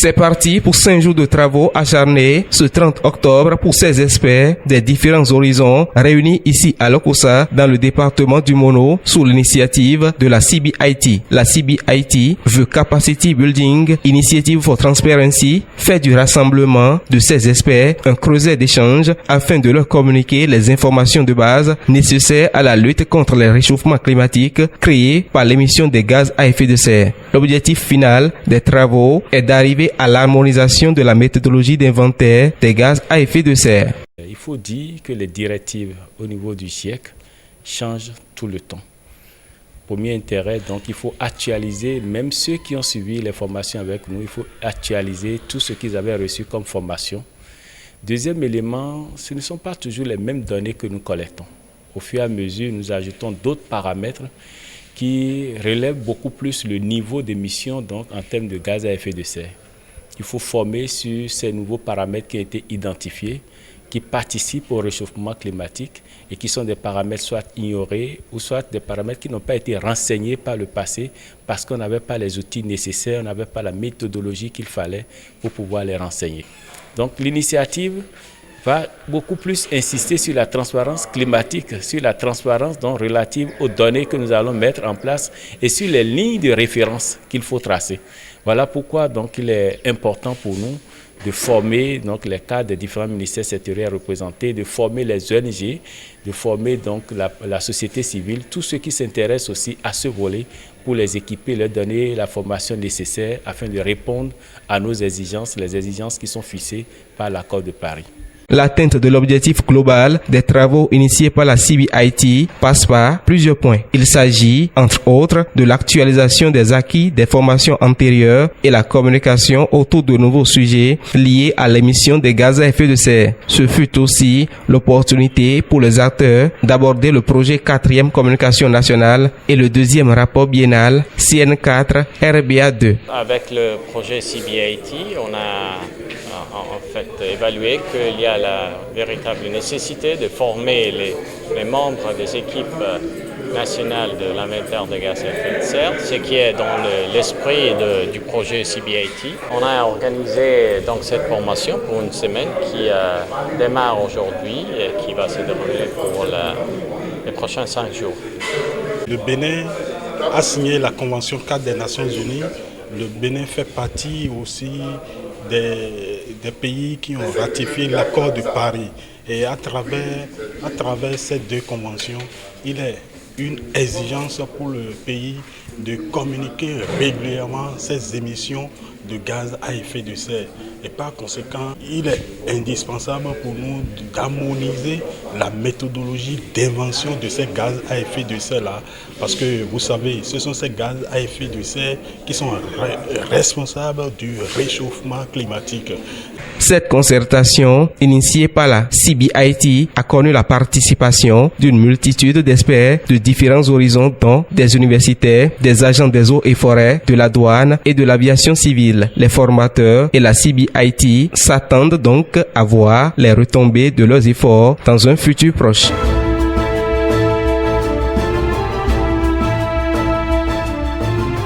C'est parti pour 5 jours de travaux acharnés ce 30 octobre pour ces experts des différents horizons réunis ici à Lokossa dans le département du Mono sous l'initiative de la CBIT. La CBIT veut Capacity Building Initiative for Transparency fait du rassemblement de ces experts un creuset d'échange afin de leur communiquer les informations de base nécessaires à la lutte contre le réchauffement climatique créé par l'émission des gaz à effet de serre. L'objectif final des travaux est d'arriver à l'harmonisation de la méthodologie d'inventaire des gaz à effet de serre. Il faut dire que les directives au niveau du GIEC changent tout le temps. Premier intérêt, donc il faut actualiser, même ceux qui ont suivi les formations avec nous, il faut actualiser tout ce qu'ils avaient reçu comme formation. Deuxième élément, ce ne sont pas toujours les mêmes données que nous collectons. Au fur et à mesure, nous ajoutons d'autres paramètres qui relèvent beaucoup plus le niveau d'émission donc en termes de gaz à effet de serre. Il faut former sur ces nouveaux paramètres qui ont été identifiés, qui participent au réchauffement climatique et qui sont des paramètres soit ignorés ou soit des paramètres qui n'ont pas été renseignés par le passé parce qu'on n'avait pas les outils nécessaires, on n'avait pas la méthodologie qu'il fallait pour pouvoir les renseigner. Donc l'initiative va beaucoup plus insister sur la transparence climatique, sur la transparence donc relative aux données que nous allons mettre en place et sur les lignes de référence qu'il faut tracer. Voilà pourquoi donc il est important pour nous de former donc les cadres des différents ministères sectoriels représentés, de former les ONG, de former donc la société civile, tous ceux qui s'intéressent aussi à ce volet pour les équiper, leur donner la formation nécessaire afin de répondre à nos exigences, les exigences qui sont fixées par l'accord de Paris. L'atteinte de l'objectif global des travaux initiés par la CBIT passe par plusieurs points. Il s'agit, entre autres, de l'actualisation des acquis des formations antérieures et la communication autour de nouveaux sujets liés à l'émission des gaz à effet de serre. Ce fut aussi l'opportunité pour les acteurs d'aborder le projet 4e communication nationale et le 2e rapport biennal CN4 RBA2. Avec le projet CBIT, on a en fait évalué qu'il y a la véritable nécessité de former les membres des équipes nationales de l'inventaire de gaz à effet de serre, ce qui est dans l'esprit du projet CBIT. On a organisé donc cette formation pour une semaine qui démarre aujourd'hui et qui va se dérouler pour les prochains 5 jours. Le Bénin a signé la Convention 4 des Nations Unies. Le Bénin fait partie aussi des pays qui ont ratifié l'accord de Paris. Et à travers ces deux conventions, il est une exigence pour le pays de communiquer régulièrement ses émissions de gaz à effet de serre. Et par conséquent, il est indispensable pour nous d'harmoniser la méthodologie d'invention de ces gaz à effet de serre-là. Parce que vous savez, ce sont ces gaz à effet de serre qui sont responsables du réchauffement climatique. Cette concertation, initiée par la CBIT, a connu la participation d'une multitude d'experts de différents horizons, dont des universitaires, des agents des eaux et forêts, de la douane et de l'aviation civile. Les formateurs et la CBIT s'attendent donc à voir les retombées de leurs efforts dans un futur proche.